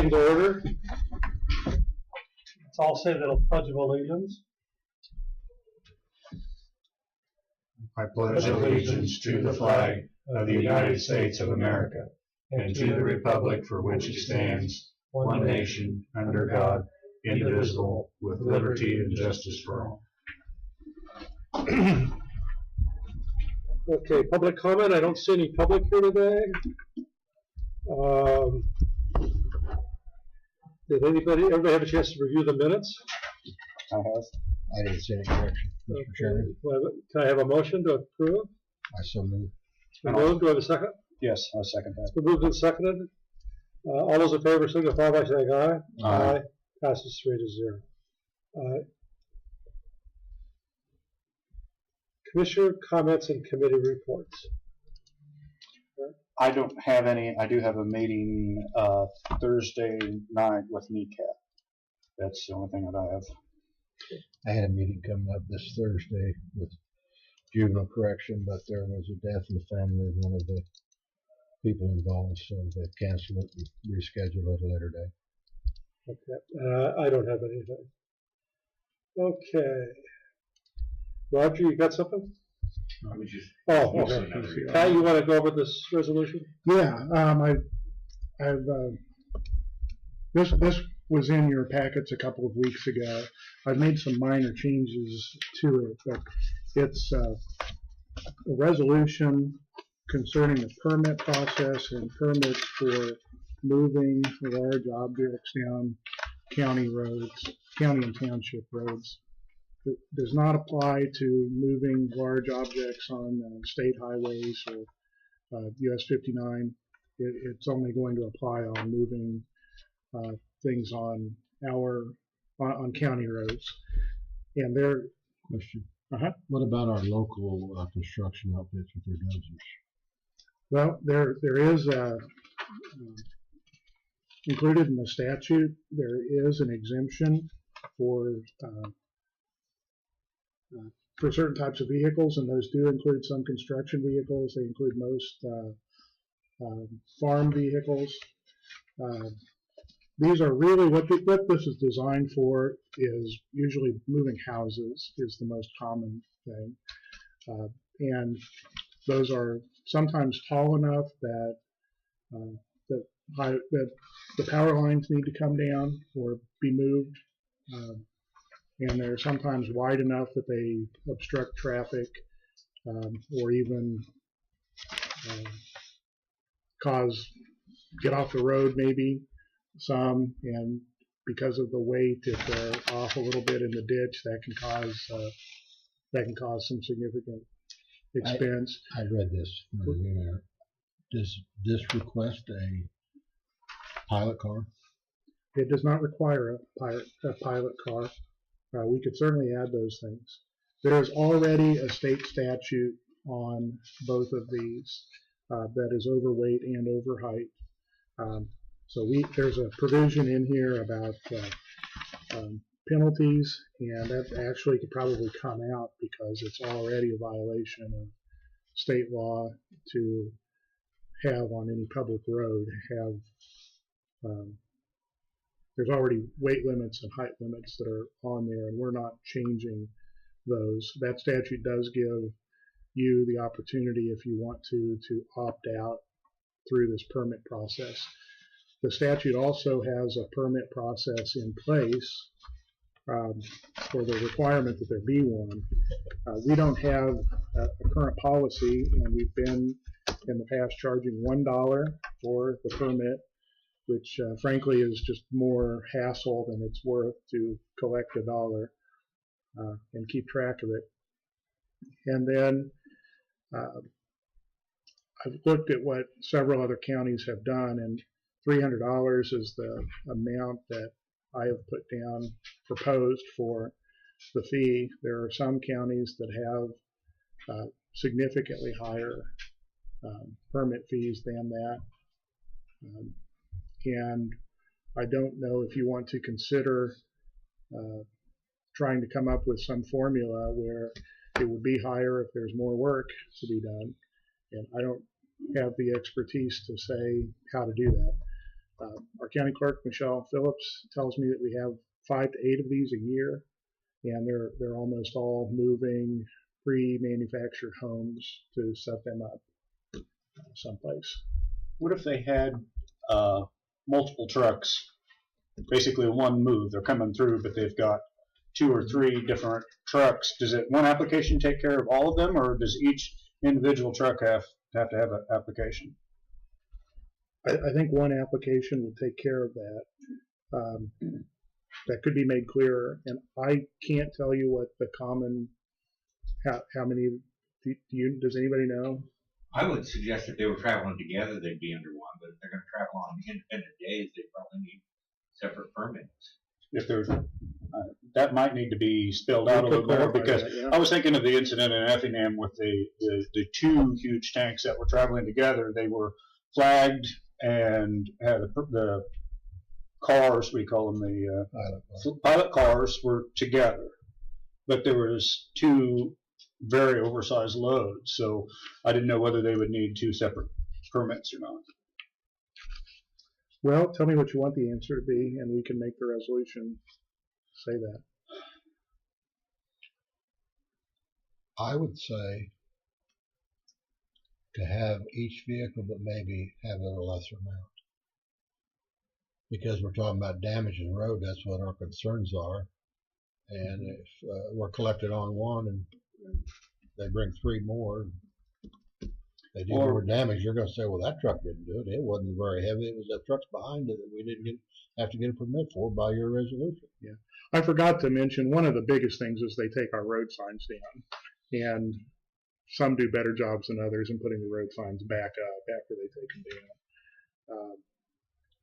meeting to order. Let's all say the Pledge of Allegiance. I pledge allegiance to the flag of the United States of America and to the republic for which it stands, one nation, under God, indivisible, with liberty and justice for all. Okay, public comment. I don't see any public here today. Did everybody have a chance to review the minutes? I have. I didn't see any correction, Mr. Chairman. Can I have a motion to approve? I so move. Do I have a second? Yes, I'll second that. It's been moved and seconded. All those in favor signify by saying aye. Aye. Passes 3-0. Commissioner comments and committee reports. I don't have any. I do have a meeting Thursday night with NECAP. That's the only thing that I have. I had a meeting coming up this Thursday with juvenile correction, but there was a death in the family of one of the people involved, so they canceled it and rescheduled it a later day. Okay, I don't have anything. Okay. Roger, you got something? Okay. Ty, you want to go over this resolution? Yeah, this was in your packets a couple of weeks ago. I've made some minor changes to it, but it's a resolution concerning the permit process and permits for moving large objects down county roads, county and township roads. It does not apply to moving large objects on state highways or US 59. It's only going to apply on moving things on county roads. And their Question. What about our local construction outfits with their dozers? Well, there is included in the statute. There is an exemption for certain types of vehicles, and those do include some construction vehicles. They include most farm vehicles. These are really what this is designed for. Is usually moving houses is the most common thing, and those are sometimes tall enough that the power lines need to come down or be moved. And they're sometimes wide enough that they obstruct traffic or even get off the road maybe some, and because of the weight, if they're off a little bit in the ditch, that can cause some significant expense. I read this. Does this request a pilot car? It does not require a pilot car. We could certainly add those things. There is already a state statute on both of these that is overweight and over height. So there's a provision in here about penalties, and that actually could probably come out because it's already a violation of state law to have on any public road there's already weight limits and height limits that are on there, and we're not changing those. That statute does give you the opportunity, if you want to opt out through this permit process. The statute also has a permit process in place for the requirement that there be one. We don't have a current policy, and we've been in the past charging $1 for the permit, which frankly is just more hassle than it's worth to collect $1 and keep track of it. And then I've looked at what several other counties have done, and $300 is the amount that I have put down, proposed for the fee. There are some counties that have significantly higher permit fees than that. And I don't know if you want to consider trying to come up with some formula where it would be higher if there's more work to be done. And I don't have the expertise to say how to do that. Our county clerk, Michelle Phillips, tells me that we have 5 to 8 of these a year, and they're almost all moving pre-manufactured homes to set them up someplace. What if they had multiple trucks, basically one move? They're coming through, but they've got 2 or 3 different trucks. Does one application take care of all of them, or does each individual truck have to have an application? I think one application would take care of that. That could be made clearer, and I can't tell you what the common, how many, does anybody know? I would suggest if they were traveling together, they'd be under one, but if they're going to travel on independent days, they probably need separate permits. If there's, that might need to be spelled out a little more, because I was thinking of the incident in Effingham with the 2 huge tanks that were traveling together. They were flagged and had the cars, we call them the pilot cars, were together, but there was 2 very oversized loads, so I didn't know whether they would need 2 separate permits or not. Well, tell me what you want the answer to be, and we can make the resolution say that. I would say to have each vehicle, but maybe have it a lesser amount. Because we're talking about damage in the road, that's what our concerns are. And if we're collected on one and they bring 3 more, they do more damage, you're going to say, well, that truck didn't do it. It wasn't very heavy. It was that truck's behind it that we didn't have to get a permit for by your resolution. Yeah. I forgot to mention, one of the biggest things is they take our road signs down. And some do better jobs than others in putting the road signs back up after they take them down.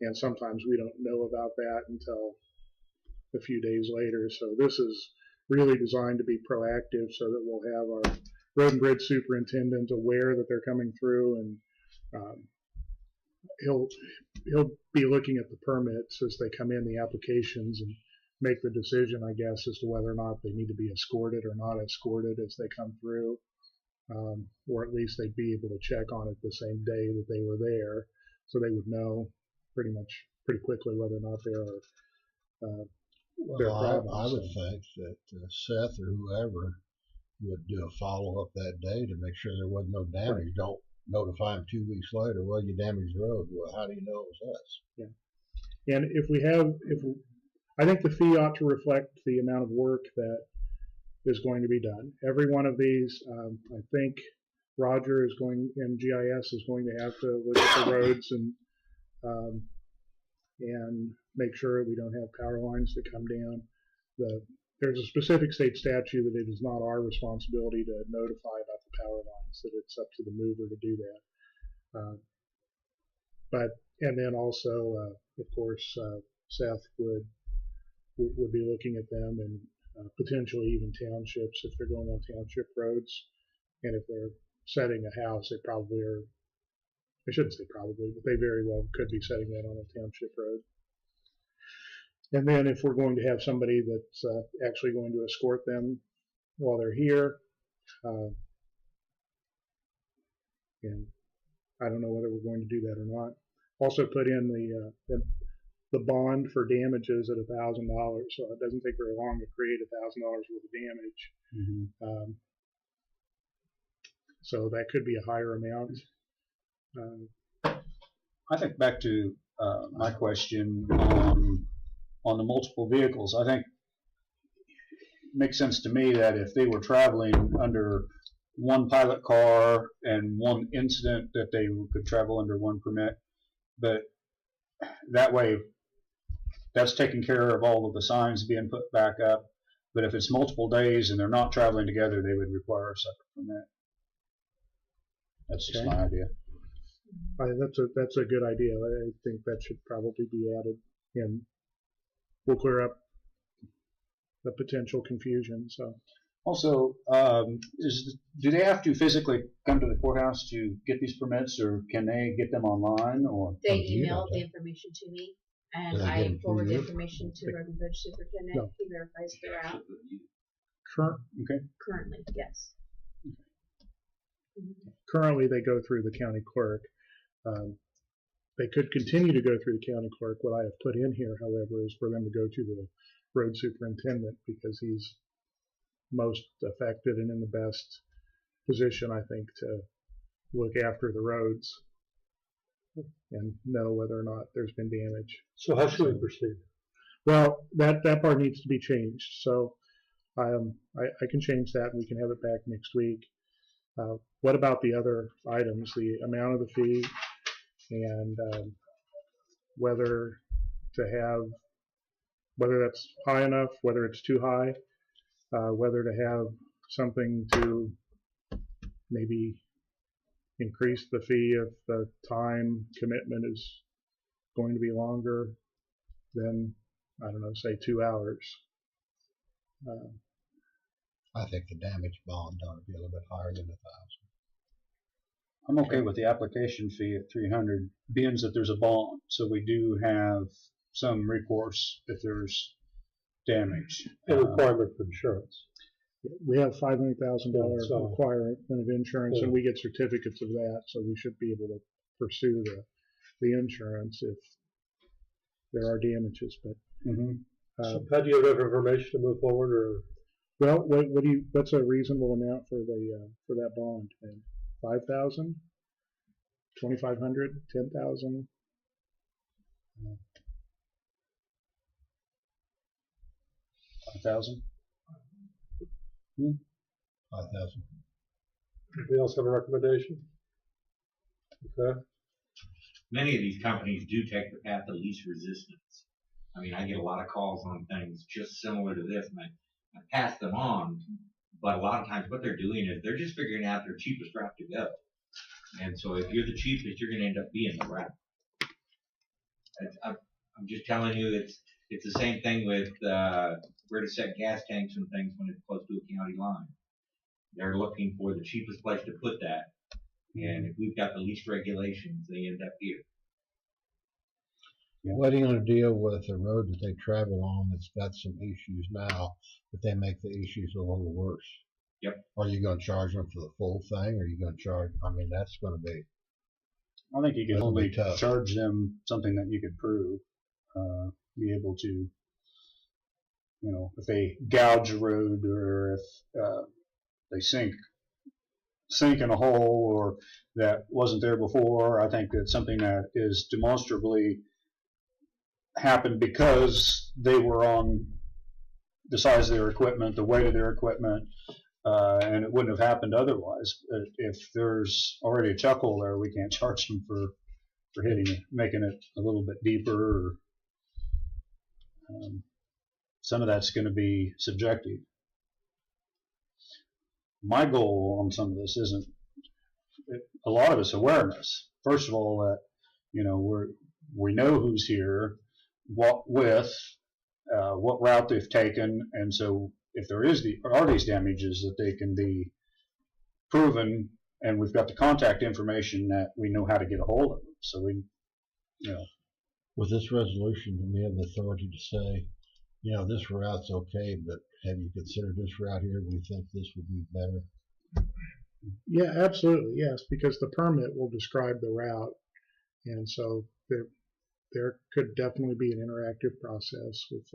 And sometimes we don't know about that until a few days later. So this is really designed to be proactive so that we'll have our road and bridge superintendent aware that they're coming through, and he'll be looking at the permits as they come in, the applications, and make the decision, I guess, as to whether or not they need to be escorted or not escorted as they come through, or at least they'd be able to check on it the same day that they were there, so they would know pretty quickly whether or not there are problems. I would think that Seth or whoever would do a follow-up that day to make sure there wasn't no damage. Right. Don't notify them 2 weeks later, well, you damaged the road. Well, how do you know it was us? Yeah. And I think the fee ought to reflect the amount of work that is going to be done. Every one of these, I think Roger is going, and GIS is going to have to look at the roads and make sure we don't have power lines that come down. There's a specific state statute that it is not our responsibility to notify about the power lines, that it's up to the mover to do that. And then also, of course, Seth would be looking at them, and potentially even townships if they're going on township roads. And if they're setting a house, they probably are, I shouldn't say probably, but they very well could be setting that on a township road. And then if we're going to have somebody that's actually going to escort them while they're here, and I don't know whether we're going to do that or not. Also put in the bond for damages at $1,000, so it doesn't take very long to create $1,000 worth of damage. Mm-hmm. So that could be a higher amount. I think back to my question on the multiple vehicles. I think it makes sense to me that if they were traveling under one pilot car and one incident, that they could travel under one permit. But that way, that's taking care of all of the signs being put back up. But if it's multiple days and they're not traveling together, they would require a separate permit. That's just my idea. That's a good idea. I think that should probably be added, and we'll clear up the potential confusion. So, also, do they have to physically come to the courthouse to get these permits, or can they get them online? Or they email the information to me, and I forward the information to Road and Bridge Superintendent. No. He verifies they're out. Currently, yes. Currently, they go through the county clerk. They could continue to go through the county clerk. What I have put in here, however, is for them to go to the road superintendent because he's most affected and in the best position, I think, to look after the roads and know whether or not there's been damage. So how should we proceed? Well, that part needs to be changed. So I can change that and we can have it back next week. What about the other items, the amount of the fee and whether that's high enough, whether it's too high, whether to have something to maybe increase the fee if the time commitment is going to be longer than, I don't know, say 2 hours. I think the damage bond ought to be a little bit higher than 1,000. I'm okay with the application fee at $300, being that there's a bond, so we do have some recourse if there's damage. A requirement for insurance. We have $500,000 So- requirement of insurance, and we get certificates of that, so we should be able to pursue the insurance if there are damages. But So how do you have enough information to move forward, or well, what's a reasonable amount for that bond? 5,000, 2,500, 10,000. 5,000. 5,000. anybody else have a recommendation? Okay. Many of these companies do take the path of least resistance. I mean, I get a lot of calls on things just similar to this, and I pass them on. But a lot of times what they're doing is they're just figuring out their cheapest route to go. And so if you're the cheapest, you're going to end up being the route. I'm just telling you, it's the same thing with where to set gas tanks and things when it's close to a county line. They're looking for the cheapest place to put that. And if we've got the least regulations, they end up here. Yeah. What are you going to deal with a road that they travel on that's got some issues now, but they make the issues a little worse? Yep. Are you going to charge them for the full thing, or are you going to charge? I mean, that's going to be. I think you could That'll only be tough. charge them something that you could prove. Be able to, if they gouge a road or if they sink in a hole or that wasn't there before. I think that's something that is demonstrably happened because they were on the size of their equipment, the weight of their equipment, and it wouldn't have happened otherwise. If there's already a chuck hole there, we can't charge them for hitting it, making it a little bit deeper. Or, some of that's going to be subjective. My goal on some of this isn't, a lot of it's awareness. First of all, that we know who's here, what route they've taken, and so if there are these damages, that they can be proven, and we've got the contact information that we know how to get a hold of them. So we, With this resolution, do we have the authority to say, this route's okay, but have you considered this route here? We think this would be better. Yeah, absolutely, yes, because the permit will describe the route, and so there could definitely be an interactive process with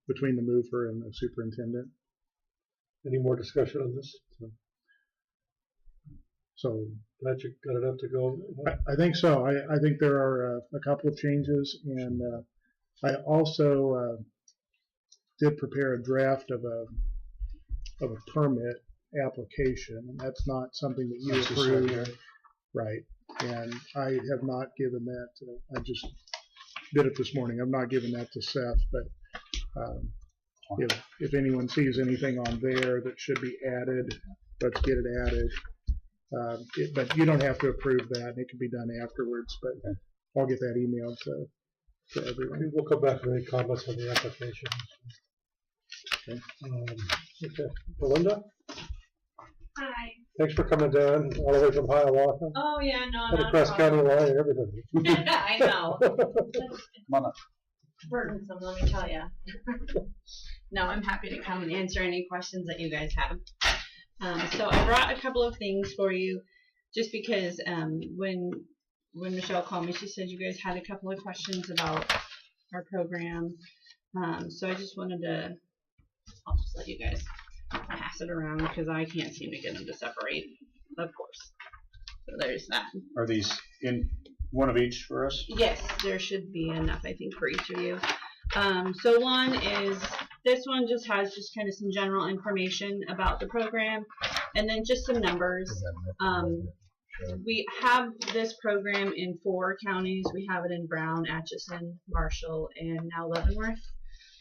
between the mover and the superintendent. Any more discussion on this? So Glad you got enough to go. I think so. I think there are a couple of changes, and I also did prepare a draft of a permit application, and that's not something that you approve, right? And I have not given that. I just did it this morning. I've not given that to Seth, but if anyone sees anything on there that should be added, let's get it added. But you don't have to approve that, and it can be done afterwards. But I'll get that emailed to everyone. We'll come back with any comments on the application. Okay. Okay. Belinda, Hi. thanks for coming down all the way from Hiawatha. Oh yeah, no, And not across a county problem. line and everything. I know. come on up. Burdensome, let me tell you. No, I'm happy to come and answer any questions that you guys have. So I brought a couple of things for you, just because when when Michelle called me, she said you guys had a couple of questions about our program. So I just wanted to, I'll just let you guys pass it around because I can't seem to get them to separate, of course. So there's that. Are these in one of each for us? Yes, there should be enough, I think, for each of you. So one is, this one just has just kind of some general information about the program and then just some numbers. We have this program in 4 counties. We have it in Brown, Atchison, Marshall, and now Leavenworth.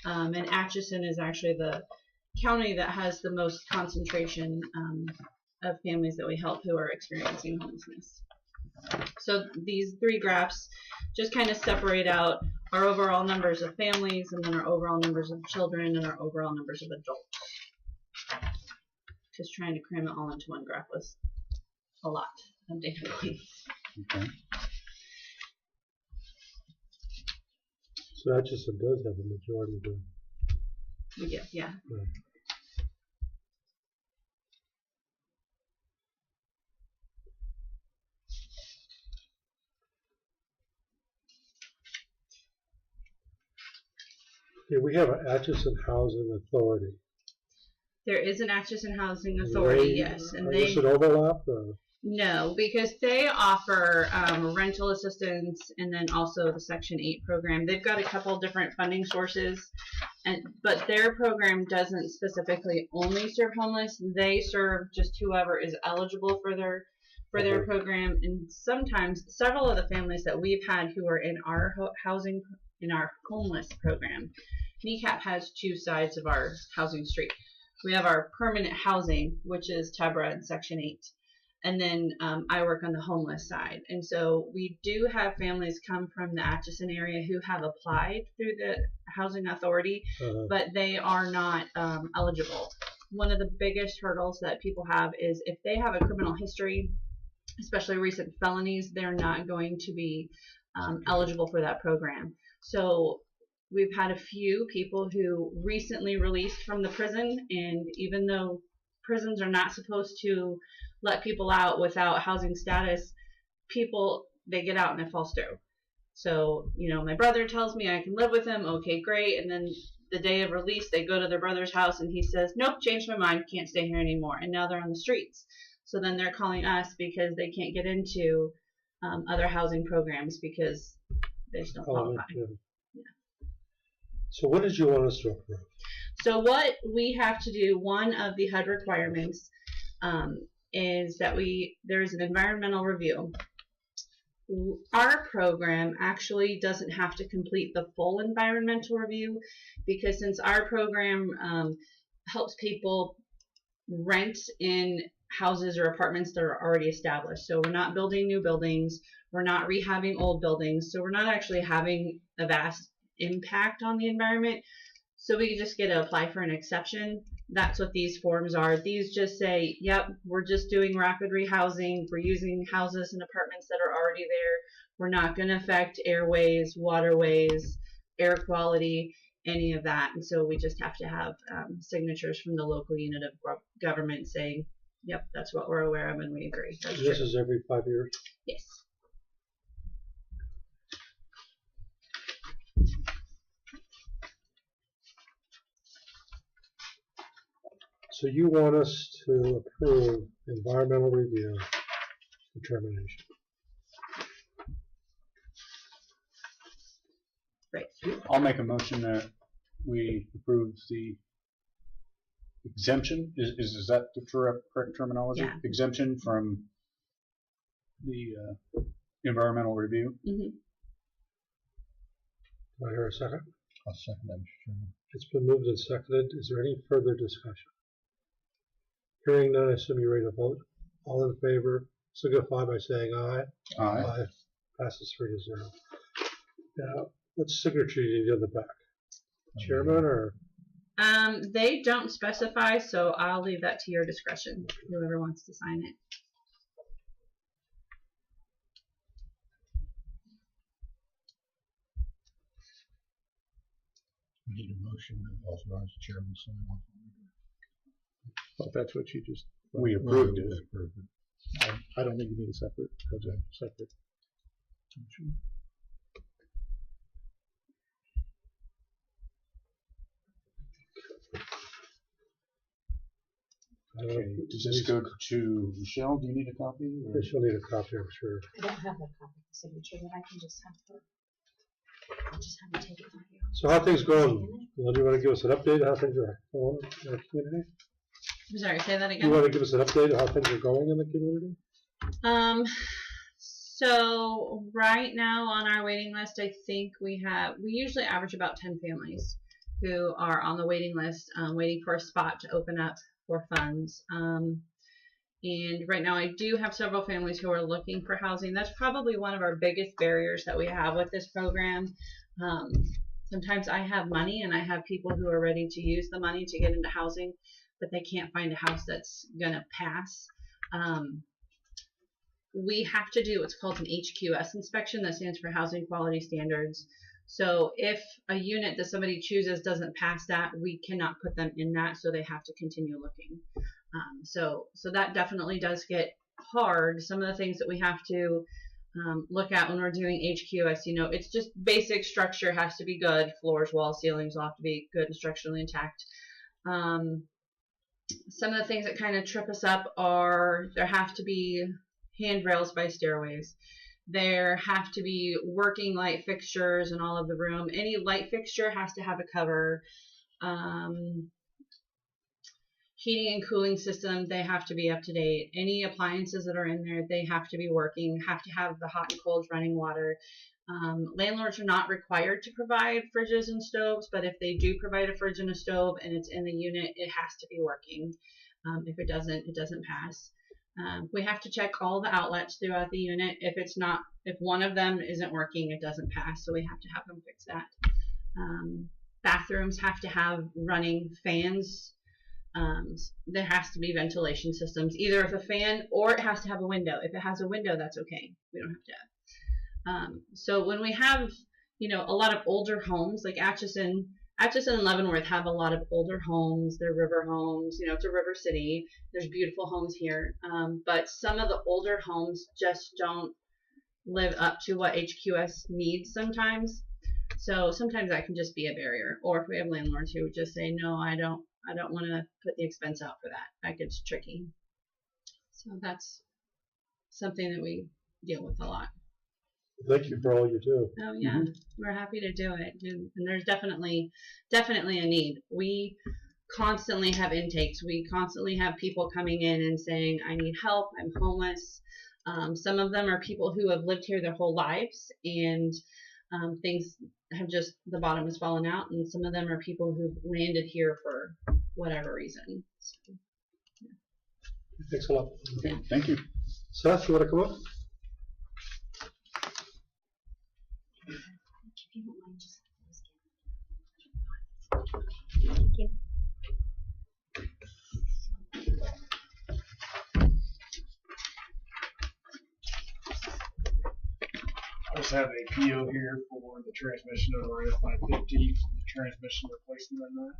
And Atchison is actually the county that has the most concentration of families that we help who are experiencing homelessness. So these 3 graphs just kind of separate out our overall numbers of families and then our overall numbers of children and our overall numbers of adults. Just trying to cram it all into one graph was a lot of data points. Okay. So Atchison does have a majority of them. Yeah. Right. Yeah, we have an Atchison Housing Authority. There is an Atchison Housing Authority, yes, and they Is it overlap? Or? no, because they offer rental assistance and then also the Section 8 program. They've got a couple different funding sources, but their program doesn't specifically only serve homeless. They serve just whoever is eligible for their program, and sometimes several of the families that we've had who are in our homeless program. Kneecap has 2 sides of our housing street. We have our permanent housing, which is Tebra and Section 8. And then I work on the homeless side. And so we do have families come from the Atchison area who have applied through the Housing Authority, but they are not eligible. One of the biggest hurdles that people have is if they have a criminal history, especially recent felonies, they're not going to be eligible for that program. So we've had a few people who recently released from the prison, and even though prisons are not supposed to let people out without housing status, they get out and it falls through. So, my brother tells me I can live with him, okay, great, and then the day of release, they go to their brother's house and he says, nope, changed my mind, can't stay here anymore, and now they're on the streets. So then they're calling us because they can't get into other housing programs because they just don't qualify. Yeah. So what did you want us to approve? So what we have to do, one of the HUD requirements is that there's an environmental review. Our program actually doesn't have to complete the full environmental review because since our program helps people rent in houses or apartments that are already established. So we're not building new buildings, we're not rehabbing old buildings, so we're not actually having a vast impact on the environment. So we just get to apply for an exception. That's what these forms are. These just say, yep, we're just doing rapid rehousing. We're using houses and apartments that are already there. We're not going to affect airways, waterways, air quality, any of that. And so we just have to have signatures from the local unit of government saying, yep, that's what we're aware of and we agree. That's This true. is every 5 years? Yes. So you want us to approve environmental review determination? Right. I'll make a motion that we approve the exemption. Is that the correct terminology? Yeah. Exemption from the environmental review. Mm-hmm. Do I hear a second? I'll second that, Mr. Chairman. It's been moved and seconded. Is there any further discussion? Hearing none, I assume you're ready to vote. All in favor, signify by saying aye. Aye. Aye. Passes 3-0. Now, what signature do you need on the back? Chairman or? They don't specify, so I'll leave that to your discretion, whoever wants to sign it. We need a motion to authorize the chairman to sign off. Well, if that's what you just. We approved it. We approved it. I don't think you need a separate. Okay, does this go to Michelle? Do you need a copy? Or? She'll need a copy, I'm sure. I don't have a copy of the signature, but I can just have her. I'll just have her take it from you. So how things going? Do you want to give us an update on how things are going in the community? I'm sorry, say that Do again. you want to give us an update on how things are going in the community? So right now on our waiting list, I think we usually average about 10 families who are on the waiting list, waiting for a spot to open up for funds. And right now I do have several families who are looking for housing. That's probably one of our biggest barriers that we have with this program. Sometimes I have money and I have people who are ready to use the money to get into housing, but they can't find a house that's gonna pass. We have to do what's called an HQS inspection. That stands for Housing Quality Standards. So if a unit that somebody chooses doesn't pass that, we cannot put them in that, so they have to continue looking. So that definitely does get hard. Some of the things that we have to look at when we're doing HQS, it's just basic structure has to be good. Floors, walls, ceilings will have to be good and structurally intact. Some of the things that kind of trip us up are there have to be handrails by stairways. There have to be working light fixtures in all of the room. Any light fixture has to have a cover. Heating and cooling system, they have to be up to date. Any appliances that are in there, they have to be working, have to have the hot and cold running water. Landlords are not required to provide fridges and stoves, but if they do provide a fridge and a stove and it's in the unit, it has to be working. If it doesn't, it doesn't pass. We have to check all the outlets throughout the unit. If one of them isn't working, it doesn't pass, so we have to have them fix that. Bathrooms have to have running fans. There has to be ventilation systems, either with a fan or it has to have a window. If it has a window, that's okay. We don't have to. So when we have, a lot of older homes, like Atchison and Leavenworth have a lot of older homes. They're river homes. It's a river city. There's beautiful homes here. But some of the older homes just don't live up to what HQS needs sometimes. So sometimes that can just be a barrier. Or if we have landlords who would just say, no, I don't want to put the expense out for that. That gets tricky. So that's something that we deal with a lot. Thank you for all you do. Oh yeah, We're happy to do it, and there's definitely a need. We constantly have intakes. We constantly have people coming in and saying, I need help, I'm homeless. Some of them are people who have lived here their whole lives and things have just, the bottom has fallen out, and some of them are people who've landed here for whatever reason. So, yeah. Thanks a lot. Okay, thank you. Seth, you want to come up? If you don't mind, just thank you. I just have a PO here for the transmission of our F550, the transmission replacement on that.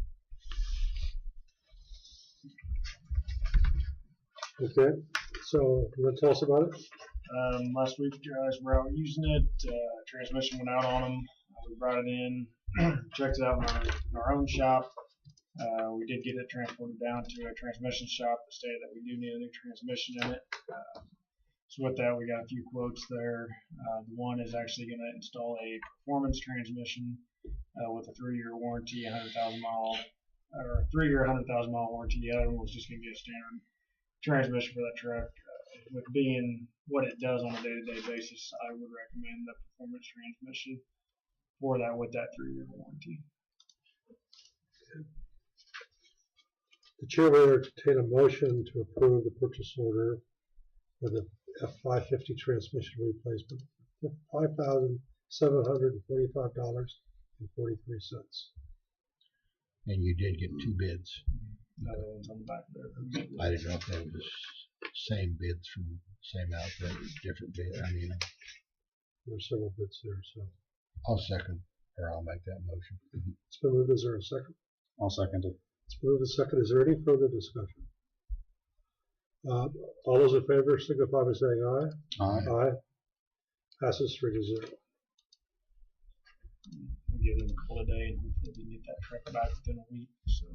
Okay, so you want to tell us about it? Last week, guys were out using it. Transmission went out on them. We brought it in, checked it out in our own shop. We did get it transported down to a transmission shop to say that we do need a new transmission in it. So with that, we got a few quotes there. The one is actually going to install a performance transmission with a 3-year warranty, 100,000 mile, or 3-year, 100,000 mile warranty. The other one was just going to be a standard transmission for that truck. With being what it does on a day-to-day basis, I would recommend the performance transmission for that with that 3-year warranty. The chair will entertain a motion to approve the purchase order for the F550 transmission replacement for $5,745.43. And you did get 2 bids. Another one's on the back there. I didn't know if that was same bids from same outfit, different bid. I mean, There's several bids there, so. I'll second, or I'll make that motion. It's been moved. Is there a second? I'll second it. It's moved and second. Is there any further discussion? All those in favor signify by saying aye. Aye. Aye. Passes 3-0. We'll give them a call today and hopefully we can get that truck back within a week. So.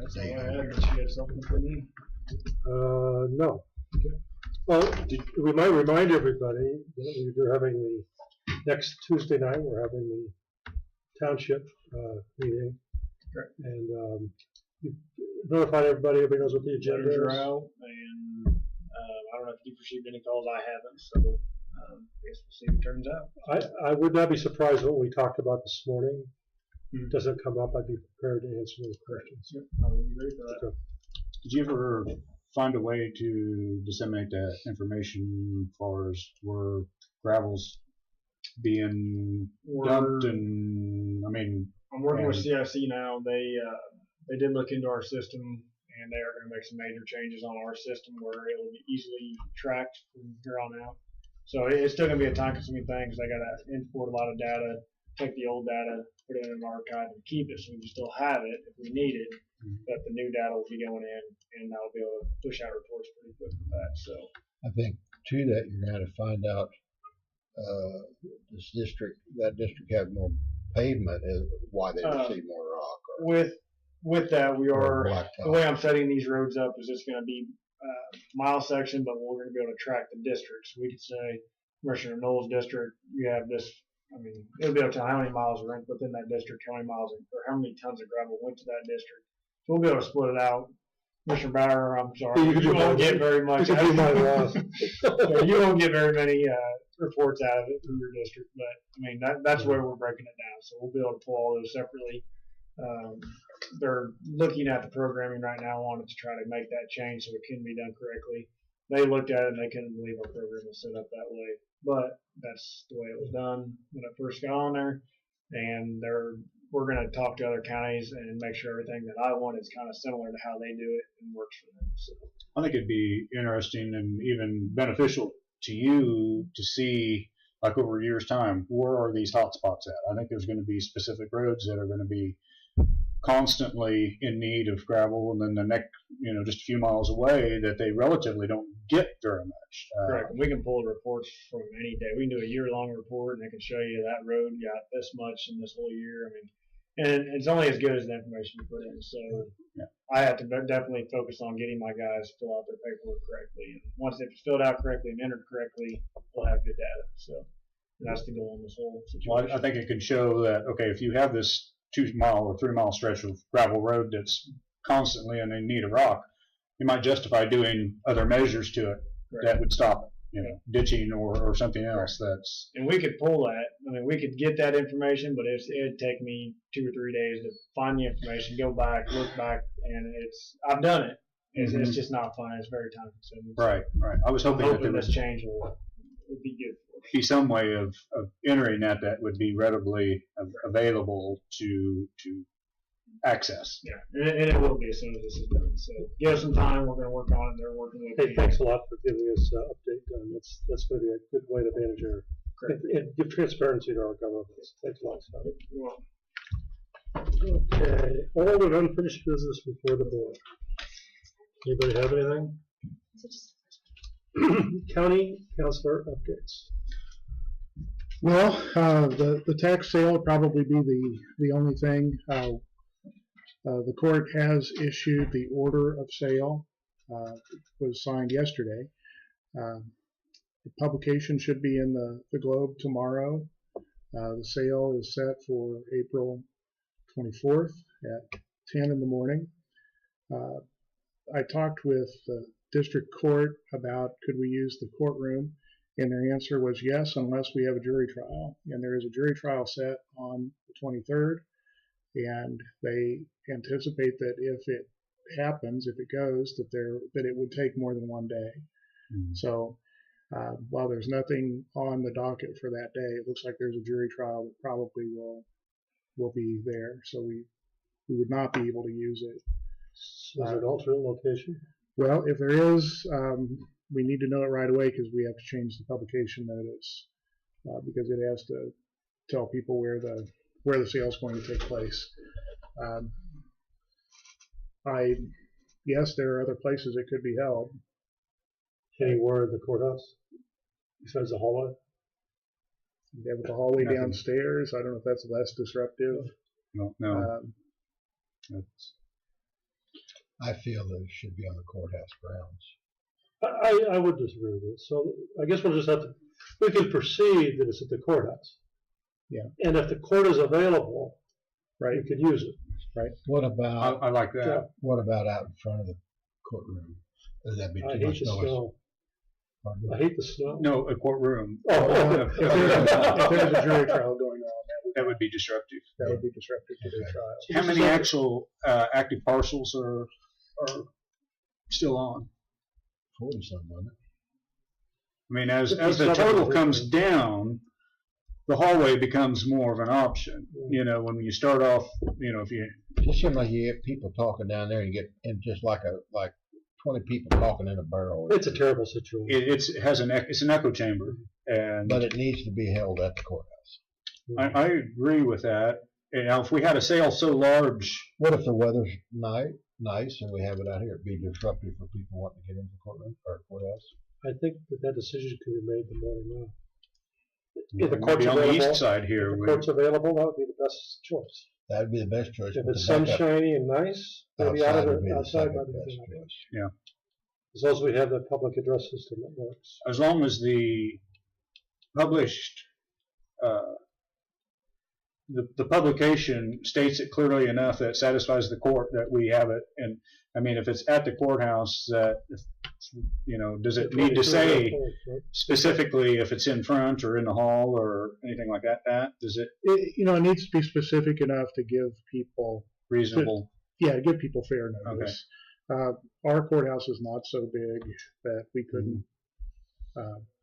That's all I had. I guess you had something for me. No. Okay. Well, we might remind everybody that we're having the next Tuesday night. We're having the township meeting, Correct. And you notified everybody. Everybody knows what the agenda Letters is. are out, and I don't know if you've received any calls. I haven't, so I guess we'll see what turns out. I would not be surprised what we talked about this morning Hmm. doesn't come up. I'd be prepared to answer those questions. Yep, I will be ready for that. Okay. Did you ever find a way to disseminate that information as far as where gravel's being dumped? And I mean, I'm working with K.S.A now. They did look into our system, and they are going to make some major changes on our system where it will be easily tracked from here on out. So it's still going to be a time-consuming thing because I got to import a lot of data, take the old data, put it in an archive, and keep it so we can still have it if we need it. But the new data will be going in, and I'll be able to push out reports pretty quick with that. So I think too that you're going to find out that district has more pavement is why they receive more rock. With that, we are blacktop. the way I'm setting these roads up is it's going to be mile section, but we're going to be able to track the districts. We could say Commissioner Knowles' district, you have this. I mean, it'll be able to tell how many miles are within that district, how many miles or how many tons of gravel went to that district. So we'll be able to split it out. Commissioner Bauer, I'm sorry, you won't get very much. You can do my loss. So you won't get very many reports out of it from your district, but I mean that's where we're breaking it down. So we'll be able to pull all those separately. They're looking at the programming right now, wanting to try to make that change so it can be done correctly. They looked at it and they couldn't believe our program was set up that way, but that's the way it was done when I first got on there. And we're going to talk to other counties and make sure everything that I want is kind of similar to how they do it and works for them. So I think it'd be interesting and even beneficial to you to see, like over a year's time, where are these hot spots at? I think there's going to be specific roads that are going to be constantly in need of gravel, and then the next, just a few miles away that they relatively don't get very much. correct. We can pull the reports from any day. We can do a year-long report, and they can show you that road got this much in this whole year. I mean, and it's only as good as the information you put in. So yeah. I have to definitely focus on getting my guys to fill out their paperwork correctly. And once it's filled out correctly and entered correctly, we'll have good data. So that's the goal in this whole situation. Well, I think it could show that, okay, if you have this 2-mile or 3-mile stretch of gravel road that's constantly in need of rock, you might justify doing other measures to it that would stop it, ditching or something else. That's and we could pull that. I mean, we could get that information, but it'd take me 2 or 3 days to find the information, go back, look back, and I've done it. It's just not fun. It's very time consuming. right. I was hoping that there this would change would be good for us. be some way of entering that would be readily available to access. Yeah, and it will be as soon as this is done. So give us some time. We're going to work on it. They're working with Hey, me. thanks a lot for giving us an update. That's going to be a good way to manage our and give transparency to our government. Thanks a lot, Scott. You're welcome. Okay, all and unfinished business before the board. Anybody have anything? County councilor updates. Well, the tax sale would probably be the only thing. The court has issued the order of sale. It was signed yesterday. The publication should be in the Globe tomorrow. The sale is set for April 24th at 10 in the morning. I talked with the district court about could we use the courtroom, and their answer was yes, unless we have a jury trial. And there is a jury trial set on the 23rd, and they anticipate that if it happens, if it goes, that it would take more than 1 day. Mm-hmm. So while there's nothing on the docket for that day, it looks like there's a jury trial that probably will be there. So we would not be able to use it. Is there an alternate location? Well, if there is, we need to know it right away because we have to change the publication notice because it has to tell people where the sale is going to take place. Yes, there are other places it could be held. Anywhere in the courthouse besides the hallway. You have the hallway Nothing. downstairs. I don't know if that's less disruptive. No. That's- I feel that it should be on the courthouse grounds. I would disagree with this. So I guess we'll just have to, we can proceed that it's at the courthouse. Yeah. And if the court is available, Right. you could use it. What about I like that. what about out in front of the courtroom? Would that be I too hate much the noise? snow. Pardon? I hate the snow. No, a courtroom. Oh, If there's a jury trial going on, That would be disruptive. that would be disruptive to their trial. How many actual active parcels are still on? 40-some, wasn't it? I mean, as the total comes down, the hallway becomes more of an option. You know, when you start off, you know, if you Just seems like you get people talking down there, and you get in just like 20 people talking in a barrel. It's a terrible situation. it has it's an echo chamber, and But it needs to be held at the courthouse. I agree with that. And now, if we had a sale so large, What if the weather's nice and we have it out here? It'd be disruptive for people wanting to get into the courtroom or courthouse. I think that decision could be made the morning of. it might be on the east side here. If the court's available, that would be the best choice. That'd be the best choice. If but it's the backup sunshiny and nice, maybe out outside of would be the the outside second might be best good. choice. As long as we have the public address system that works. As long as the published the publication states it clearly enough that it satisfies the court that we have it. And I mean, if it's at the courthouse, that you know, does it need to say specifically if it's in front or in the hall or anything like that? Does it It needs to be specific enough to give people, reasonable? to give people fair notice. Our courthouse is not so big that we couldn't.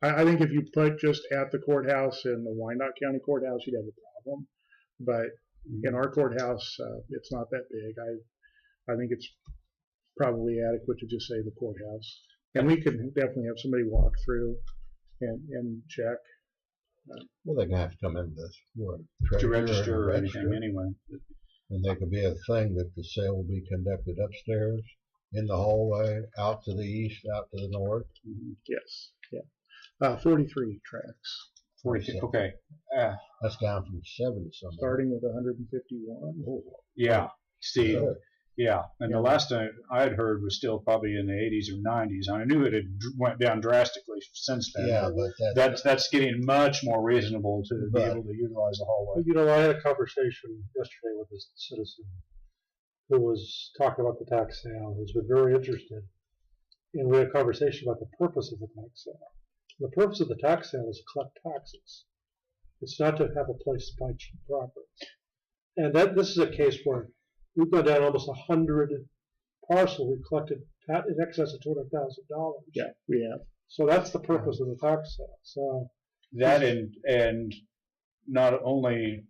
I think if you put just at the courthouse in the Wyandotte County Courthouse, you'd have a problem. But in our courthouse, it's not that big. I think it's probably adequate to just say the courthouse. And we could definitely have somebody walk through and check. Well, they're gonna have to come in To register or anything anyway. And there could be a thing that the sale will be conducted upstairs, in the hallway, out to the east, out to the north. Yes, yeah. 43 tracks, 40. Okay. That's down from 70 something. starting with 151. Oh, Yeah. See. good. Yeah, and the last time I had heard was still probably in the 80s or 90s. I knew it had went down drastically since then. Yeah, but That's getting much more reasonable to be But- able to utilize the hallway. You know, I had a conversation yesterday with a citizen who was talking about the tax sale, who's been very interested. And we had a conversation about the purpose of the tax sale. The purpose of the tax sale is to collect taxes. It's not to have a place to buy cheap property. And this is a case where we've gone down almost 100 parcels. We've collected in excess of $200,000. Yeah, we have. So that's the purpose of the tax sale. So That and not only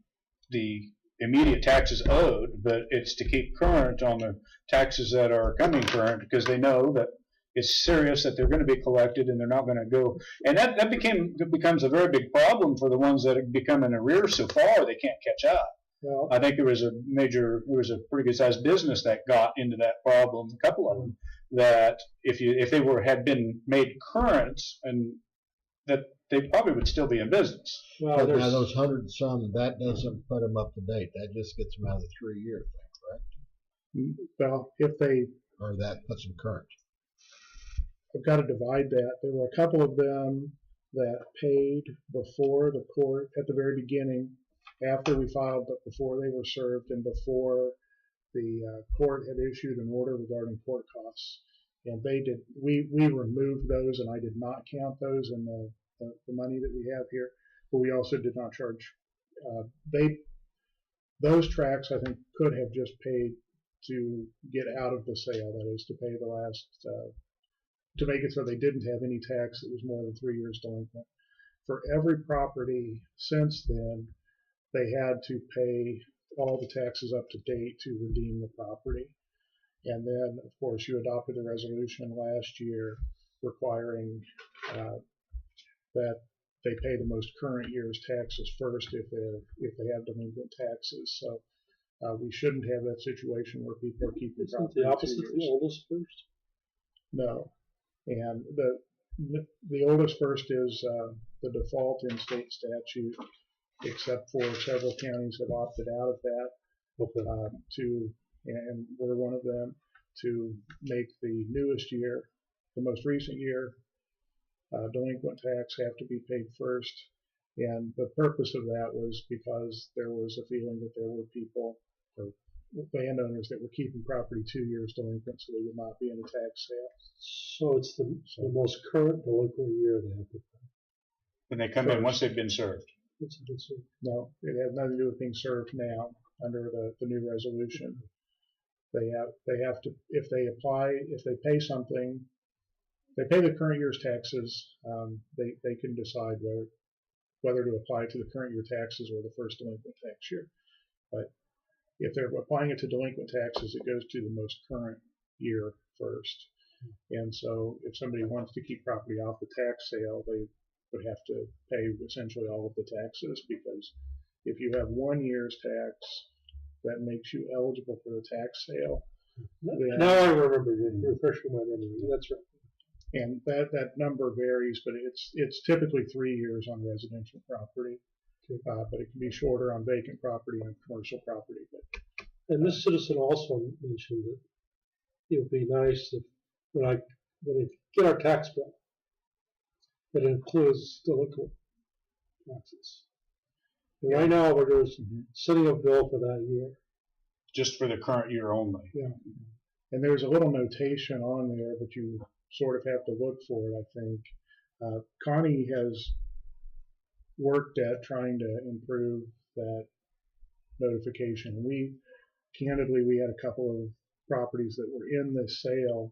the immediate taxes owed, but it's to keep current on the taxes that are coming current, because they know that it's serious, that they're going to be collected and they're not going to go. And that becomes a very big problem for the ones that have become in arrears so far they can't catch up. well, I think there was a pretty good sized business that got into that problem, a couple of them, that if they had been made current, and that they probably would still be in business. well, But now there's those 100 and some, that doesn't put them up to date. That just gets them out of the 3-year thing, correct? Well, if they Or that puts them current. I've got to divide that. There were a couple of them that paid before the court at the very beginning, after we filed, but before they were served and before the court had issued an order regarding court costs. And they did. We removed those, and I did not count those in the money that we have here. But we also did not charge. Those tracks, I think, could have just paid to get out of the sale. That is, to pay the last. To make it so they didn't have any tax that was more than 3 years delinquent. For every property since then, they had to pay all the taxes up to date to redeem the property. And then, of course, you adopted a resolution last year requiring that they pay the most current year's taxes first if they have delinquent taxes. So We shouldn't have that situation where people are keeping Isn't property the opposite 2 the years. oldest first? No, and the oldest first is the default in state statute, except for several counties have opted out of that. Okay. And we're one of them, to make the newest year, the most recent year, delinquent tax have to be paid first. And the purpose of that was because there was a feeling that there were people, or landowners, that were keeping property 2 years delinquent, so they would not be in a tax sale. So it's the most current delinquent year they have to pay. When they come in, once they've been served. No, it has nothing to do with being served now under the new resolution. They have to, if they pay something, they pay the current year's taxes, they can decide whether to apply to the current year taxes or the first delinquent tax year. But if they're applying it to delinquent taxes, it goes to the most current year first. And so if somebody wants to keep property off the tax sale, they would have to pay essentially all of the taxes, because if you have 1 year's tax, that makes you eligible for the tax sale. Now I remember, refreshing my memory. That's right. And that number varies, but it's typically 3 years on residential property, but it can be shorter on vacant property and commercial property. And this citizen also mentioned that it would be nice if when we get our tax bill, that includes delinquent taxes. And right now we're just setting a bill for that year. Just for the current year only. Yeah. And there's a little notation on there, but you sort of have to look for it, I think. Connie has worked at trying to improve that notification. Candidly, we had a couple of properties that were in this sale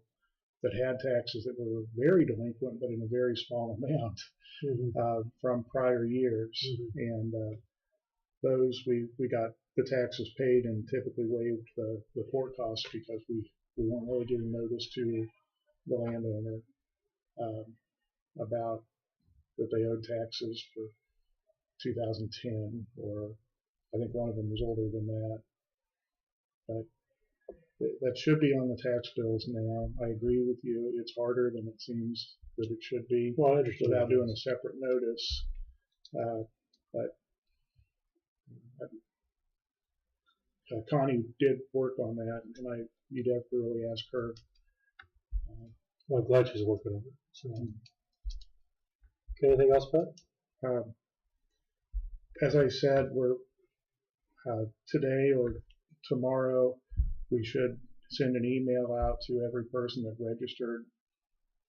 that had taxes that were very delinquent, but in a very small amount from prior years. And those we got the taxes paid and typically waived the court costs, because we weren't really giving notice to the landowner about that they owed taxes for 2010, or I think one of them was older than that. But that should be on the tax bills now. I agree with you. It's harder than it seems that it should be, without doing a separate notice. But Connie did work on that, and you'd have to really ask her. Well, I'm glad she's working on it. So. Okay, anything else, Pat? As I said, we're today or tomorrow, we should send an email out to every person that registered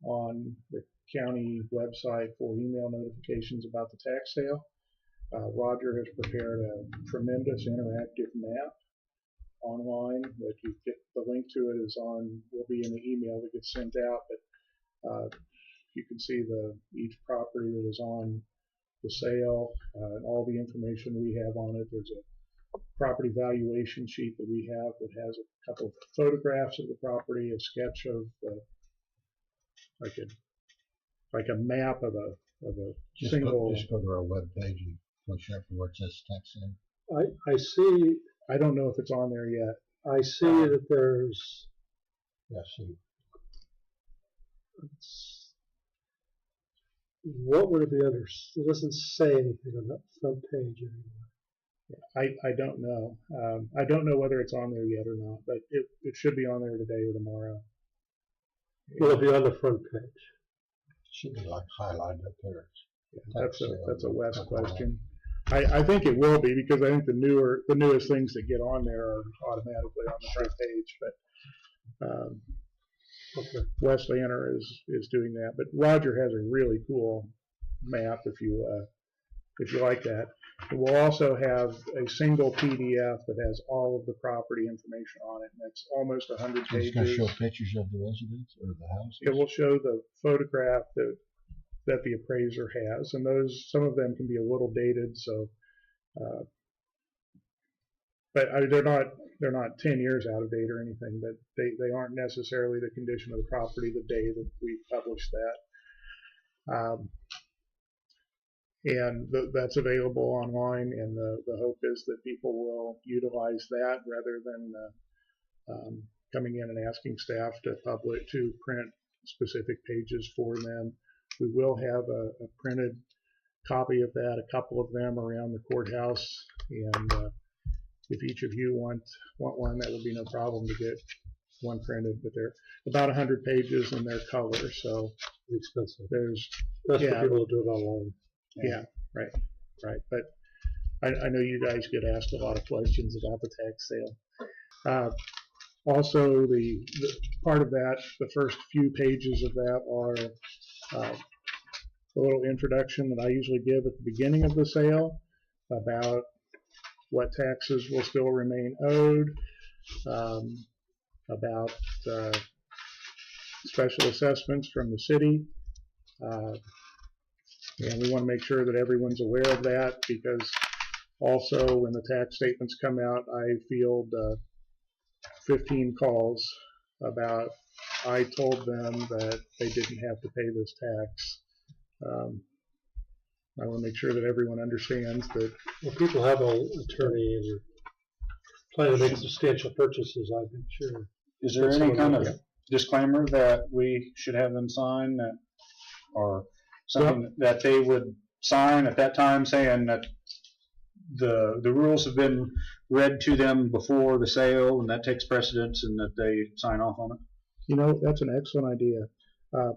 on the county website for email notifications about the tax sale. Roger has prepared a tremendous interactive map online that you get. The link to it will be in the email that gets sent out, but you can see each property that is on the sale, and all the information we have on it. There's a property valuation sheet that we have that has a couple of photographs of the property, a sketch of like a map of a single. Just go to our web page and push up where it says tax sale. I see. I don't know if it's on there yet. I see that there's. Yes. What would it be under? It doesn't say anything on that front page anymore. I don't know. I don't know whether it's on there yet or not, but it should be on there today or tomorrow. Will it be on the front page? It should be like highlighted up there. Yeah, that's a West question. I think it will be, because I think the newest things that get on there are automatically on the front page. But Wes Lanner is doing that. But Roger has a really cool map if you like that. And we'll also have a single PDF that has all of the property information on it, and that's almost 100 pages. It's going to show pictures of the residence or the house. It will show the photograph that the appraiser has, and some of them can be a little dated, so but they're not 10 years out of date or anything, but they aren't necessarily the condition of the property the day that we publish that. And that's available online, and the hope is that people will utilize that rather than coming in and asking staff to print specific pages for them. We will have a printed copy of that, a couple of them around the courthouse, and if each of you want one, that would be no problem to get one printed. But they're about 100 pages in their color, so Expensive. there's Best yeah. for people to do it online. Yeah, right. But I know you guys get asked a lot of questions about the tax sale. Also, the part of that, the first few pages of that are a little introduction that I usually give at the beginning of the sale about what taxes will still remain owed, about special assessments from the city. And we want to make sure that everyone's aware of that, because also when the tax statements come out, I field 15 calls about I told them that they didn't have to pay this tax. I want to make sure that everyone understands that. Well, people have an attorney and you're planning to make substantial purchases, I think, sure. Is there any kind of disclaimer that we should have them sign, that, or something that they would sign at that time saying that the rules have been read to them before the sale and that takes precedence and that they sign off on it? You know, that's an excellent idea.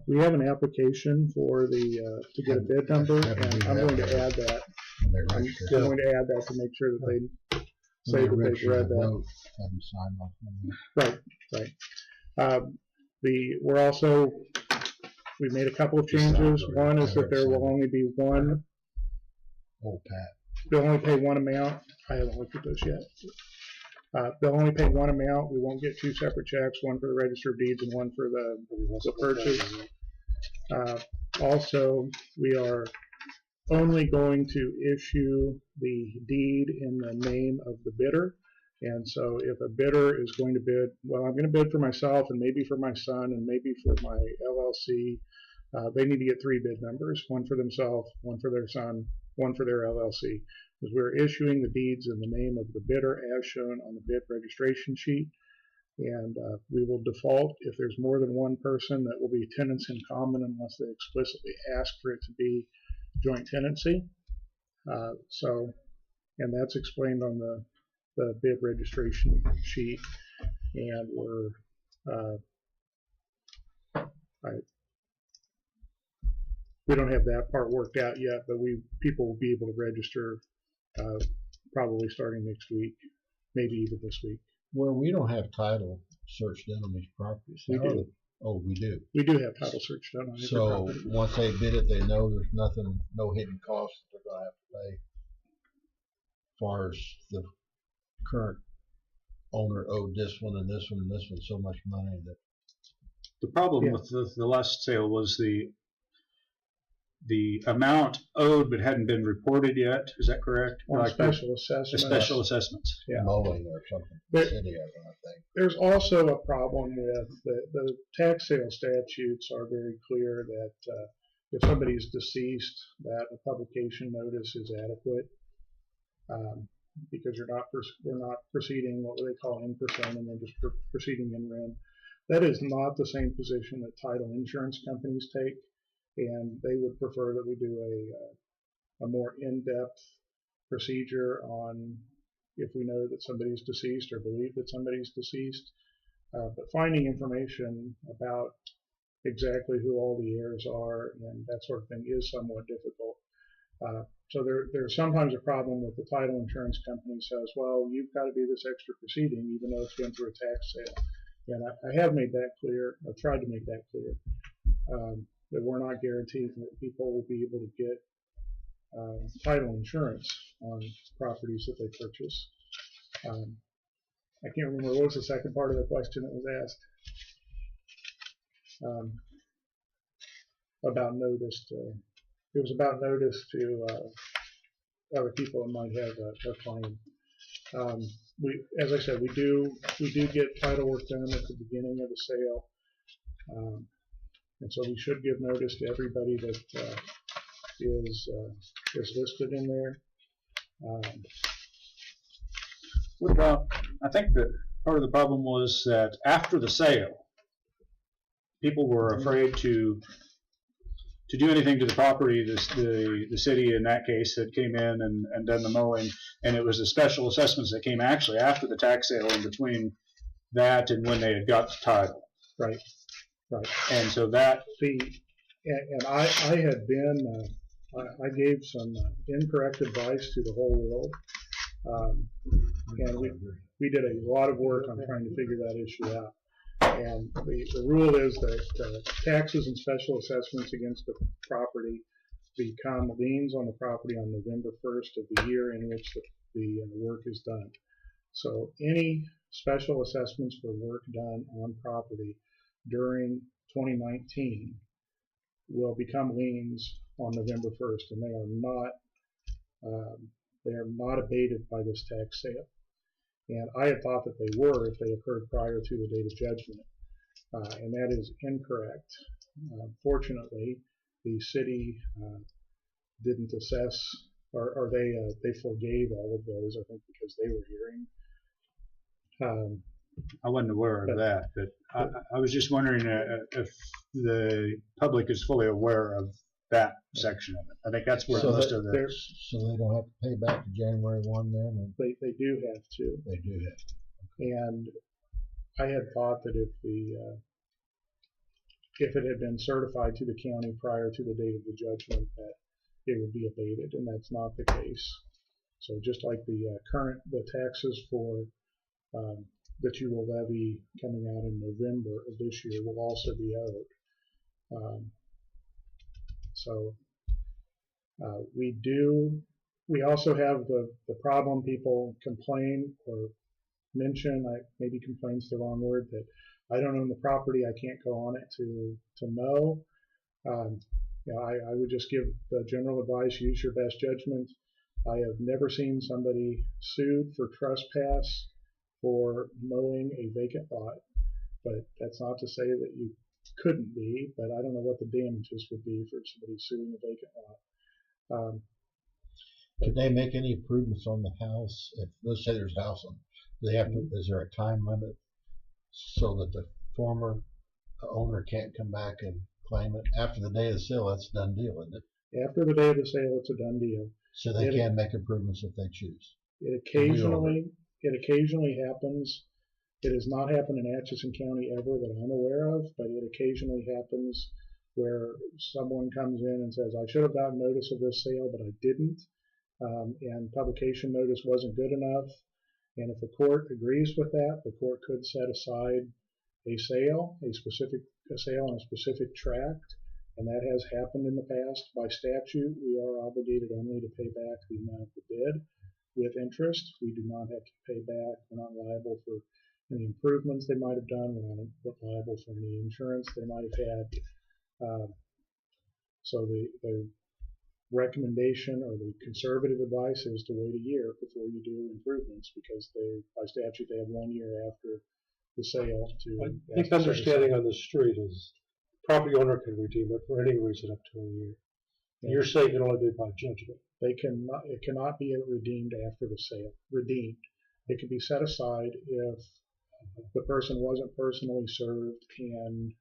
We have an application for the to get a bid number, and I'm going to add that. I'm going to add that to make sure that they say that they've read that. Right. We're also, we made a couple of changes. One is that there will only be one. They'll only pay one amount. I haven't looked at this yet. They'll only pay one amount. We won't get two separate checks, one for the register of deeds and one for the purchase. Also, we are only going to issue the deed in the name of the bidder. And so if a bidder is going to bid, well, I'm going to bid for myself and maybe for my son and maybe for my LLC, they need to get three bid numbers, one for themselves, one for their son, one for their LLC. Because we're issuing the deeds in the name of the bidder as shown on the bid registration sheet. And we will default if there's more than one person that will be tenants in common unless they explicitly ask for it to be joint tenancy. And that's explained on the bid registration sheet, and we don't have that part worked out yet, but people will be able to register probably starting next week, maybe even this week. Well, we don't have title search done on these properties. We do. Oh, we do. We do have title search done on every property. So once they bid it, they know there's nothing, no hidden costs that they're going to have to pay. As far as the current owner owed this one and this one and this one so much money that. The problem with the last sale was the amount owed but hadn't been reported yet. Is that correct? On like special assessments. The special assessments. Yeah. Mowing or something. City, I think. There's also a problem with the tax sale statutes are very clear that if somebody is deceased, that a publication notice is adequate, because we're not proceeding what they call in personam, we're just proceeding in rem. That is not the same position that title insurance companies take, and they would prefer that we do a more in-depth procedure on if we know that somebody is deceased or believe that somebody is deceased. But finding information about exactly who all the heirs are and that sort of thing is somewhat difficult. So there's sometimes a problem with the title insurance company says, well, you've got to do this extra proceeding even though it's been through a tax sale. And I have made that clear. I've tried to make that clear. That we're not guaranteed that people will be able to get title insurance on properties that they purchase. I can't remember what was the second part of the question that was asked. About notice to, it was about notice to other people that might have a claim. As I said, we do get title work done at the beginning of the sale, and so we should give notice to everybody that is listed in there. What about, I think that part of the problem was that after the sale, people were afraid to do anything to the property. The city in that case had came in and done the mowing, and it was the special assessments that came actually after the tax sale, in between that and when they had got the title. Right, right. And so that and I had been, I gave some incorrect advice to the whole world. And we did a lot of work on trying to figure that issue out. And the rule is that taxes and special assessments against the property become liens on the property on November 1st of the year in which the work is done. So any special assessments for work done on property during 2019 will become liens on November 1st, and they are not abated by this tax sale. And I had thought that they were if they occurred prior to the date of judgment, and that is incorrect. Fortunately, the city didn't assess, or they forgave all of those, I think, because they were hearing. I wasn't aware of that, but I was just wondering if the public is fully aware of that section of it. I think that's where most of the... So they don't have to pay back to January 1 then? And They do have to. they do have to. And I had thought that if it had been certified to the county prior to the date of the judgment, that it would be abated, and that's not the case. So just like the taxes for that you will levy coming out in November of this year will also be owed. We also have the problem people complain or mention, maybe complain's the wrong word, that I don't own the property, I can't go on it to mow. I would just give the general advice, use your best judgment. I have never seen somebody sued for trespass for mowing a vacant lot, but that's not to say that you couldn't be, but I don't know what the damages would be for somebody suing a vacant lot. Could they make any improvements on the house? If, let's say there's a house on, do they have to, is there a time limit so that the former owner can't come back and claim it? After the day of the sale, that's a done deal, isn't it? After the day of the sale, it's a done deal. So they can make improvements if they choose. It occasionally happens. It has not happened in Atchison County ever that I'm aware of, but it occasionally happens where someone comes in and says, I should have gotten notice of this sale, but I didn't, and publication notice wasn't good enough. And if the court agrees with that, the court could set aside a sale, a sale on a specific tract, and that has happened in the past. By statute, we are obligated only to pay back the amount of the bid with interest. We do not have to pay back. We're not liable for any improvements they might have done. We're not liable for any insurance they might have had. So the recommendation or the conservative advice is to wait a year before you do improvements, because by statute they have 1 year after the sale to. I think understanding on the street is the property owner can redeem it for any reason up to a year. Yeah. You're saying it can only be by judgment. It cannot be redeemed after the sale. Redeemed. It can be set aside if the person wasn't personally served and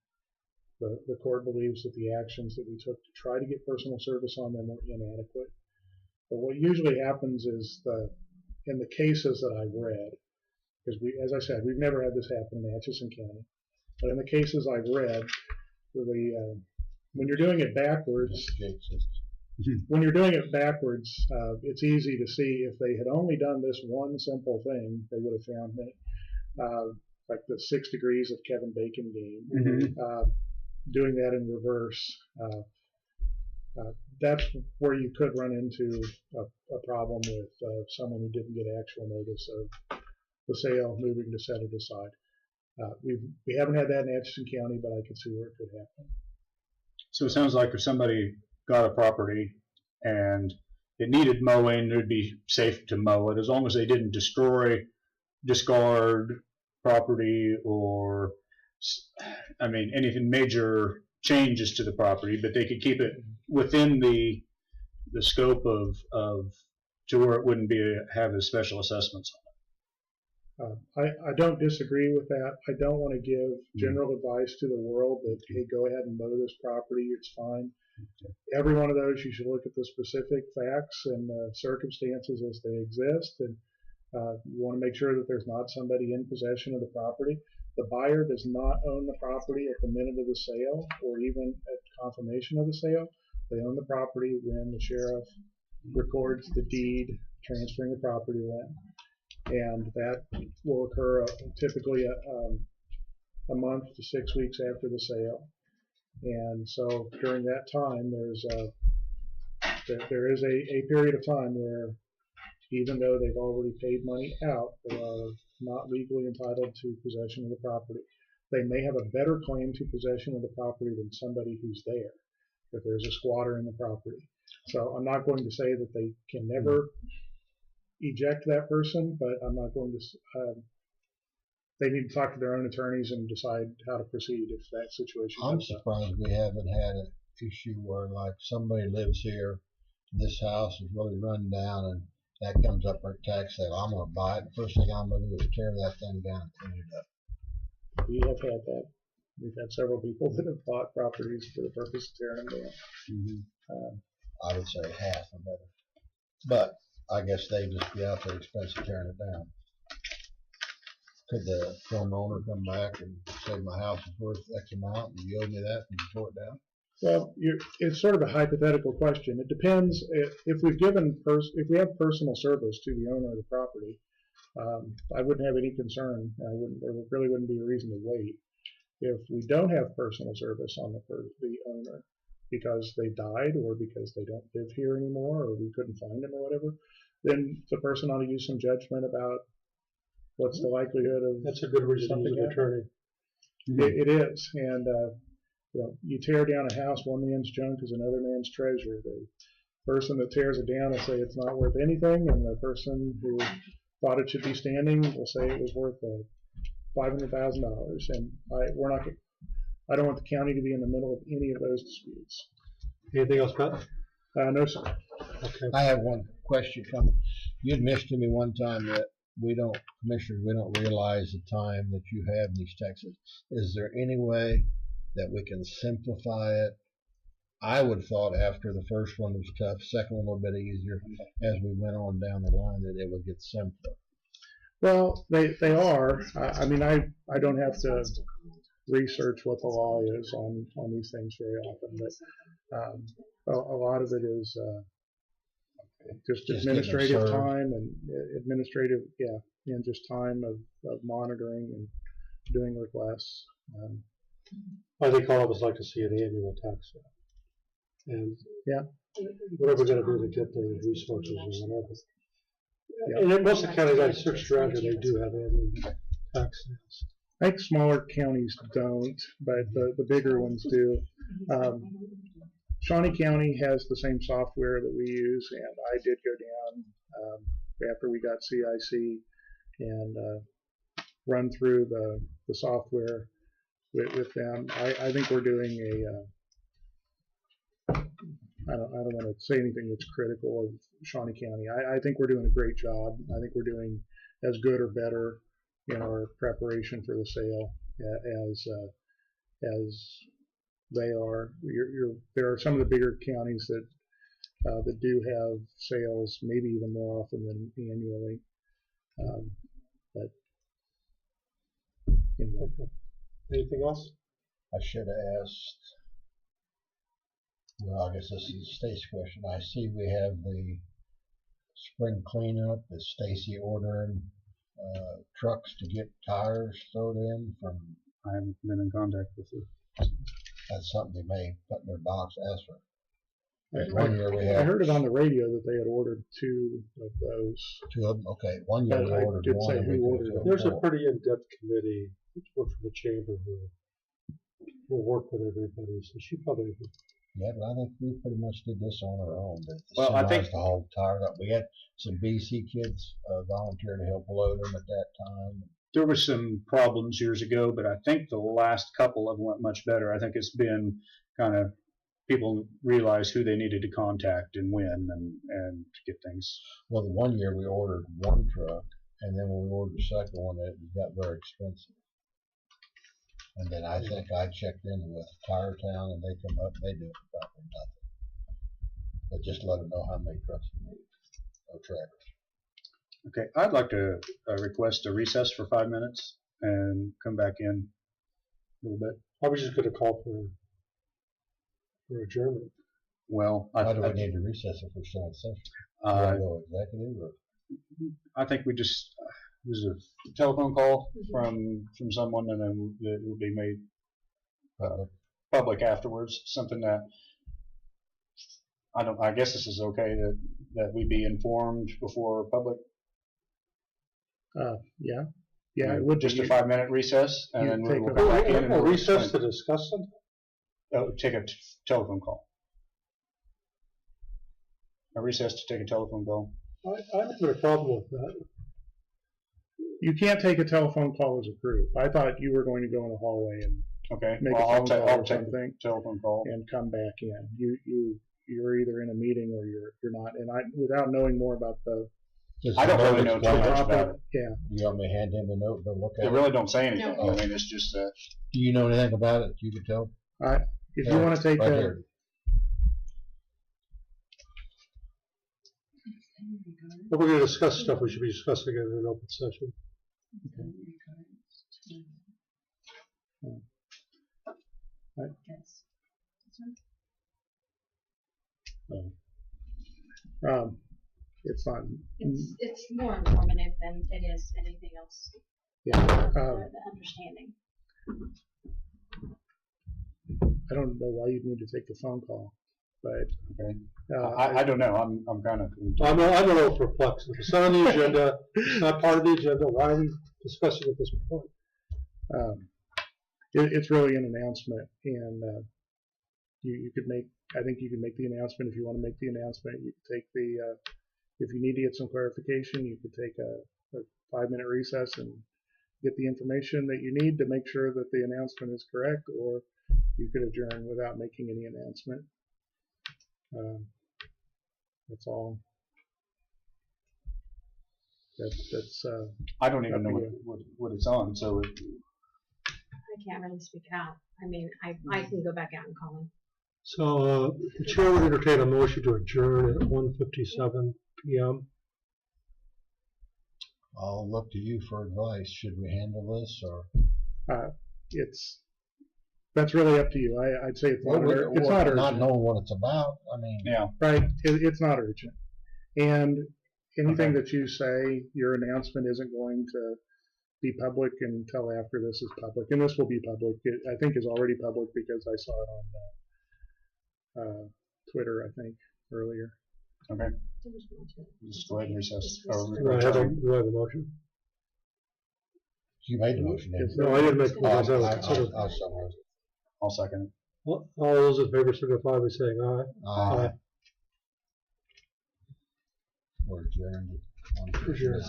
the court believes that the actions that we took to try to get personal service on them were inadequate. But what usually happens is in the cases that I've read, because as I said, we've never had this happen in Atchison County, but in the cases I've read, when you're doing it backwards, it's easy to see if they had only done this one simple thing, they would have found me. Like the 6 degrees of Kevin Bacon game. Doing that in reverse, that's where you could run into a problem with someone who didn't get actual notice of the sale, moving to set it aside. We haven't had that in Atchison County, but I could see where it could happen. So it sounds like if somebody got a property and it needed mowing, it would be safe to mow it as long as they didn't discard property or anything major changes to the property, but they could keep it within the the scope of to where it wouldn't have as special assessments on I don't disagree with that. I don't want to give general advice to the world that, hey, go ahead and mow this property, it's fine. Every one of those, you should look at the specific facts and circumstances as they exist, and you want to make sure that there's not somebody in possession of the property. The buyer does not own the property at the minute of the sale or even at confirmation of the sale. They own the property when the sheriff records the deed transferring the property land. And that will occur typically a month to 6 weeks after the sale. And so during that time, there is a period of time where, even though they've already paid money out, they are not legally entitled to possession of the property. They may have a better claim to possession of the property than somebody who's there, if there's a squatter in the property. So I'm not going to say that they can never eject that person, but I'm not going to. They need to talk to their own attorneys and decide how to proceed if that situation I'm comes up. surprised we haven't had an issue where, like, somebody lives here, this house is really run down, and that comes up for tax sale. I'm going to buy it. The first thing I'm going to do is tear that thing down and clean it up. We have had that. We've had several people that have bought properties for the purpose of tearing them down. I would say half or better. But I guess they just be out there expensive tearing it down. Could the former owner come back and say my house is worth X amount and you owe me that and you tore it down? Well, it's sort of a hypothetical question. It depends if we have personal service to the owner of the property. I wouldn't have any concern. There really wouldn't be a reason to wait. If we don't have personal service on the owner because they died or because they don't live here anymore or we couldn't find them or whatever, then the person ought to use some judgment about what's the likelihood of That's a good reason to use an attorney. It is, and you tear down a house, one man's junk is another man's treasure. The person that tears it down will say it's not worth anything, and the person who thought it should be standing will say it was worth $500,000. And I don't want the county to be in the middle of any of those disputes. Anything else, Pat? No, sir. Okay. I have one question coming. You'd mentioned to me one time that commissioners, we don't realize the time that you have in these taxes. Is there any way that we can simplify it? I would have thought after the first one was tough, second one a little bit easier. As we went on down the line, that it would get simpler. Well, they are. I mean, I don't have to research what the law is on these things very often, but a lot of it is just administrative time and and just time of monitoring and doing requests. I think all of us like to see an annual tax sale. And whatever we're going to do to get the resources or whatever. And in most of the counties I searched around here, they do have annual tax sales. I think smaller counties don't, but the bigger ones do. Shawnee County has the same software that we use, and I did go down after we got CIC and run through the software with them. I think we're doing I don't want to say anything that's critical of Shawnee County. I think we're doing a great job. I think we're doing as good or better in our preparation for the sale as they are. There are some of the bigger counties that do have sales maybe even more often than annually. But anyway. Anything else? I should have asked. Well, I guess this is Stacy's question. I see we have the spring cleanup. Is Stacy ordering trucks to get tires thrown in from? I haven't been in contact with her. That's something they may put in their box. Ask for. I heard it on the radio that they had ordered 2 of those. 2 of them? Okay. One year we ordered one. Say who ordered them. There's a pretty in-depth committee from the chamber who will work with everybody, so she probably. Yeah, but I think we pretty much did this on our own. Well, I think the whole tire up. We had some BC kids volunteer to help load them at that time. there were some problems years ago, but I think the last couple of them went much better. I think it's been kind of people realize who they needed to contact and when and get things. Well, the one year we ordered one truck, and then when we ordered the second one, it got very expensive. And then I think I checked in with Tire Town, and they come up and they do it for probably nothing. But just let them know how many trucks we need, or trailers. Okay, I'd like to request a recess for 5 minutes and come back in a little bit. I was just going to call for adjournment. Well, Why do we need to recess if we're still in session? Do I go executive or? I think we just, there's a telephone call from someone, and then it will be made public afterwards, something that, I guess this is okay that we be informed before public. Yeah, it would just be. a 5 minute recess, and You then take we'll a- come back in and A we'll recess to discuss something? take a telephone call. A recess to take a telephone call. I'm having a problem with that. You can't take a telephone call as a group. I thought you were going to go in the hallway and Okay, make well, a phone call I'll or take something the telephone call. and come back in. You're either in a meeting or you're not. And without knowing more about the I don't really know too much about it. Yeah. You want me to hand him the note and look at They it? really don't say anything. No. I mean, it's just Do you know anything about it? You can tell? If you want to take right a, here. If we're going to discuss stuff, we should be discussing it in an open session. it's not. It's more informative than it is anything else. Yeah. For the understanding. I don't know why you'd need to take the phone call, but okay. I don't know. I'm kind of. I'm a little perplexed. If it's not on the agenda, it's not part of the agenda, why are we discussing it at this point? It's really an announcement, and you could make. I think you can make the announcement if you want to make the announcement. You could take the. If you need to get some clarification, you could take a 5 minute recess and get the information that you need to make sure that the announcement is correct, or you could adjourn without making any announcement. That's all. That's. I don't even know what it's on. So I can't really speak out. I mean, I can go back out and call him. So the chair would entertain a motion to adjourn at 1:57 p.m. I'll look to you for advice. Should we handle this or? That's really up to you. I'd say it's not urgent. Not knowing what it's about. I mean, yeah, right. It's not urgent, and anything that you say, your announcement isn't going to be public until after this is public, and this will be public. I think is already public because I saw it on Twitter. I think earlier. Okay. Just go ahead and recess. Do I have a motion? You made the motion. Didn't you? No, I didn't make the motion. I'll second it. All those in favor signify by saying aye. Aye. We're adjourned. Adjourned.